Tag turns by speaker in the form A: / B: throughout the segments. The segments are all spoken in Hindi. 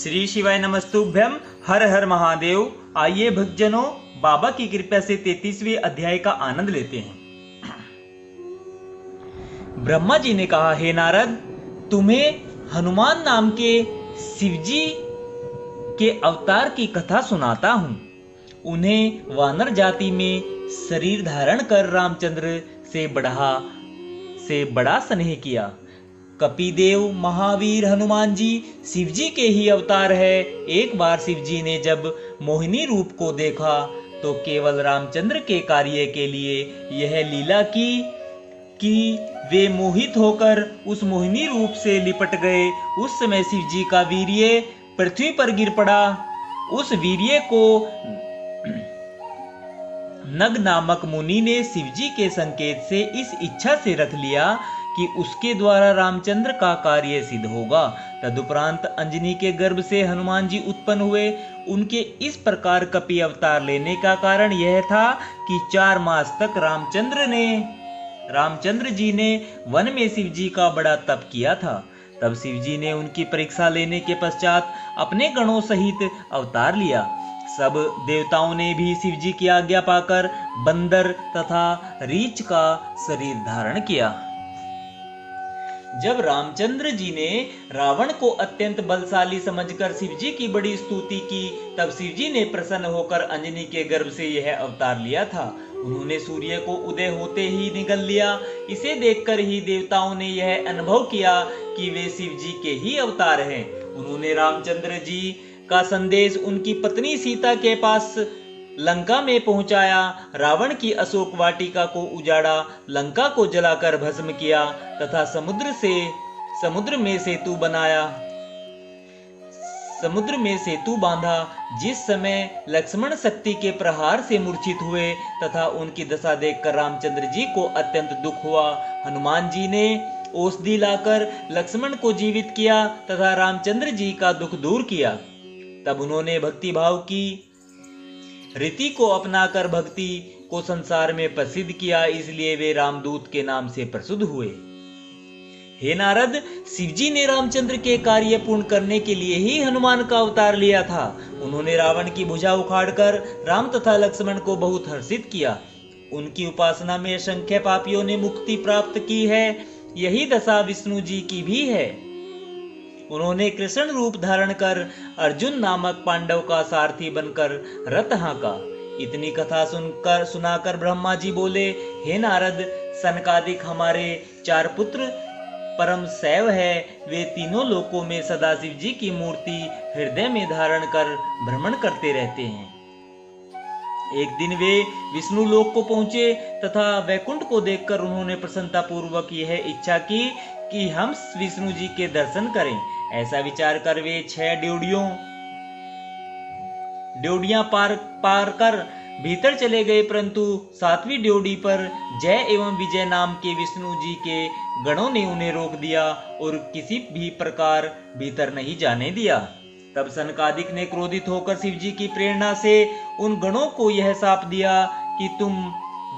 A: श्री शिवाय नमस्तुभ्यम। हर हर महादेव। आइए भक्तजनों, बाबा की कृपा से 33वें अध्याय का आनंद लेते हैं। ब्रह्मा जी ने कहा, हे नारद, तुम्हें हनुमान नाम के शिवजी के अवतार की कथा सुनाता हूं। उन्हें वानर जाति में शरीर धारण कर रामचंद्र से बड़ा स्नेह किया। कपिदेव महावीर हनुमान जी शिवजी के ही अवतार है। एक बार शिवजी ने जब मोहिनी रूप को देखा तो केवल रामचंद्र के कार्य के लिए यह लीला की कि वे मोहित होकर उस मोहिनी रूप से लिपट गए। उस समय शिवजी का वीर्य पृथ्वी पर गिर पड़ा। उस वीर्य को नग नामक मुनि ने शिवजी के संकेत से इस इच्छा से रख लिया कि उसके द्वारा रामचंद्र का कार्य सिद्ध होगा। तदुपरांत अंजनी के गर्भ से हनुमान जी उत्पन्न हुए। उनके इस प्रकार कपि अवतार लेने का कारण यह था कि 4 मास तक रामचंद्र जी ने वन में शिवजी का बड़ा तप किया था। तब शिवजी ने उनकी परीक्षा लेने के पश्चात अपने गणों सहित अवतार लिया। सब देवताओं ने भी शिवजी की आज्ञा पाकर बंदर तथा रीछ का शरीर धारण किया। जब रामचंद्र जी ने रावण को अत्यंत बलशाली समझकर शिवजी की बड़ी स्तुति की, तब शिवजी ने प्रसन्न होकर अंजनी के गर्भ से यह अवतार लिया था। उन्होंने सूर्य को उदय होते ही निगल लिया। इसे देखकर ही देवताओं ने यह अनुभव किया कि वे शिवजी के ही अवतार हैं। उन्होंने रामचंद्र जी का संदेश उनकी पत्नी सीता के पास लंका में पहुंचाया। रावण की अशोक वाटिका को उजाड़ा, लंका को जलाकर भस्म किया तथा समुद्र में सेतु बांधा। जिस समय लक्ष्मण शक्ति के प्रहार से मूर्छित हुए तथा उनकी दशा देखकर रामचंद्र जी को अत्यंत दुख हुआ। हनुमान जी ने औषधि लाकर लक्ष्मण को जीवित किया तथा रामचंद्र जी का दुख दूर किया। तब उन्होंने भक्ति भाव की रीति को अपनाकर भक्ति को संसार में प्रसिद्ध किया, इसलिए वे रामदूत के नाम से प्रसिद्ध हुए। हे नारद, शिवजी ने रामचंद्र के कार्य पूर्ण करने के लिए ही हनुमान का अवतार लिया था। उन्होंने रावण की भुजा उखाड़कर राम तथा लक्ष्मण को बहुत हर्षित किया। उनकी उपासना में असंख्य पापियों ने मुक्ति प्राप्त की है। यही दशा विष्णु जी की भी है। उन्होंने कृष्ण रूप धारण कर अर्जुन नामक पांडव का सारथी बनकर रथ हाँका। इतनी कथा सुनाकर ब्रह्मा जी बोले, हे नारद, सनकादिक हमारे 4 पुत्र परम शैव है। वे तीनों लोकों में सदाशिव जी की मूर्ति हृदय में धारण कर भ्रमण करते रहते हैं। एक दिन वे विष्णु लोक को पहुंचे तथा वैकुंठ को देखकर उन्होंने प्रसन्नता पूर्वक यह इच्छा की कि हम विष्णु जी के दर्शन करें। ऐसा विचार कर वे 6 ड्योढ़ियां पार कर भीतर चले गए, परंतु 7वीं ड्योढ़ी पर जय एवं विजय नाम के विष्णु जी के गणों ने उन्हें रोक दिया और किसी भी प्रकार भीतर नहीं जाने दिया। तब सनकादिक ने क्रोधित होकर शिवजी की प्रेरणा से उन गणों को यह शाप दिया कि तुम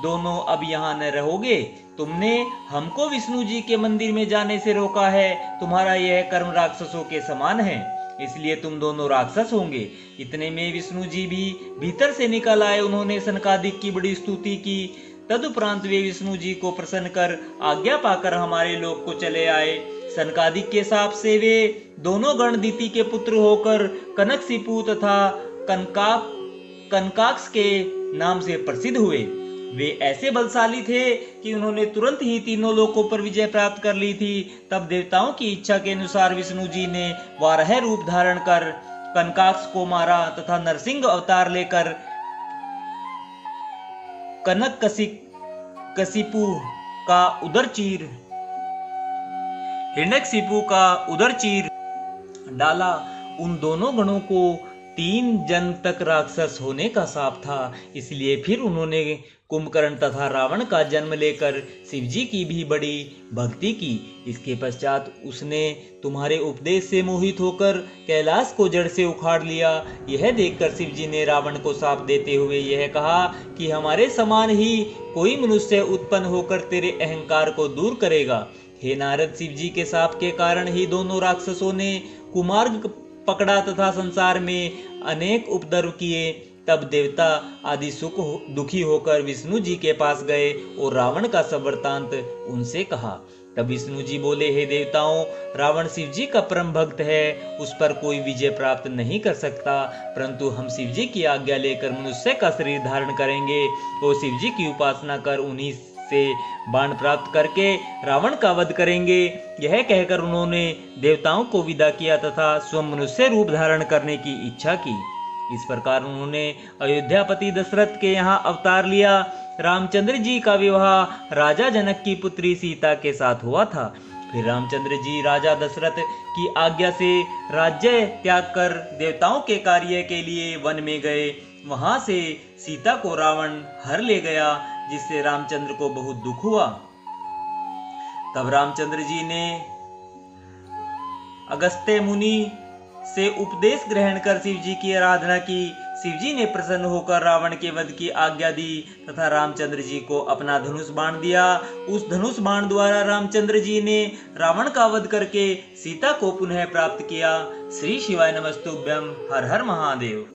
A: दोनों अब यहाँ न रहोगे। तुमने हमको विष्णु जी के मंदिर में जाने से रोका है। तुम्हारा यह कर्म राक्षसों के समान है, इसलिए तुम दोनों राक्षस होंगे। इतने में विष्णु जी भी भीतर से निकल आए। उन्होंने सनकादिक की बड़ी स्तुति की। तदुपरांत वे विष्णु जी को प्रसन्न कर आज्ञा पाकर हमारे लोक को चले आए। सनकादिक के शाप से वे दोनों गण दिति के पुत्र होकर कनकशिपु तथा कनकाक्ष के नाम से प्रसिद्ध हुए। वे ऐसे बलशाली थे कि उन्होंने तुरंत ही तीनों लोकों पर विजय प्राप्त कर ली थी। तब देवताओं की इच्छा के अनुसार विष्णु जी ने वाराह रूप धारण कर कनकाक्ष को मारा तथा नरसिंह अवतार लेकर कनकशिपु का उदर चीर डाला। उन दोनों गणों को 3 जन्म तक राक्षस होने का शाप था, इसलिए फिर उन्होंने कुंभकर्ण तथा रावण का जन्म लेकर शिवजी की भी बड़ी भक्ति की। इसके पश्चात उसने तुम्हारे उपदेश से मोहित होकर कैलाश को जड़ से उखाड़ लिया। यह देखकर शिवजी ने रावण को शाप देते हुए यह कहा कि हमारे समान ही कोई मनुष्य उत्पन्न होकर तेरे अहंकार को दूर करेगा। हे नारद, शिवजी के शाप के कारण ही दोनों राक्षसों ने कुमार्ग पकड़ा तथा संसार में अनेक उपद्रव किए, तब देवता आदि दुखी होकर विष्णु जी के पास गए और रावण का सब वृत्तांत उनसे कहा। तब विष्णु जी बोले, हे देवताओं, रावण शिव जी का परम भक्त है, उस पर कोई विजय प्राप्त नहीं कर सकता, परंतु हम शिव जी की आज्ञा लेकर मनुष्य का शरीर धारण करेंगे और शिव जी की उपासना कर उन्हीं से बाण प्राप्त करके रावण का वध करेंगे। यह कहकर उन्होंने देवताओं को विदा किया तथा स्वयं मनुष्य रूप धारण करने की इच्छा की। इस प्रकार उन्होंने अयोध्यापति दशरथ के यहाँ अवतार लिया। रामचंद्र जी का विवाह राजा जनक की पुत्री सीता के साथ हुआ था। फिर रामचंद्र जी राजा दशरथ की आज्ञा से राज्य त्याग कर देवताओं के कार्य के लिए वन में गए। वहां से सीता को रावण हर ले गया, जिससे रामचंद्र को बहुत दुख हुआ। तब रामचंद्र जी ने अगस्त्य मुनि से उपदेश ग्रहण कर शिव जी की आराधना की। शिव जी ने प्रसन्न होकर रावण के वध की आज्ञा दी तथा रामचंद्र जी को अपना धनुष बाण दिया। उस धनुष बाण द्वारा रामचंद्र जी ने रावण का वध करके सीता को पुनः प्राप्त किया। श्री शिवाय नमस्तुभ्यं। हर हर महादेव।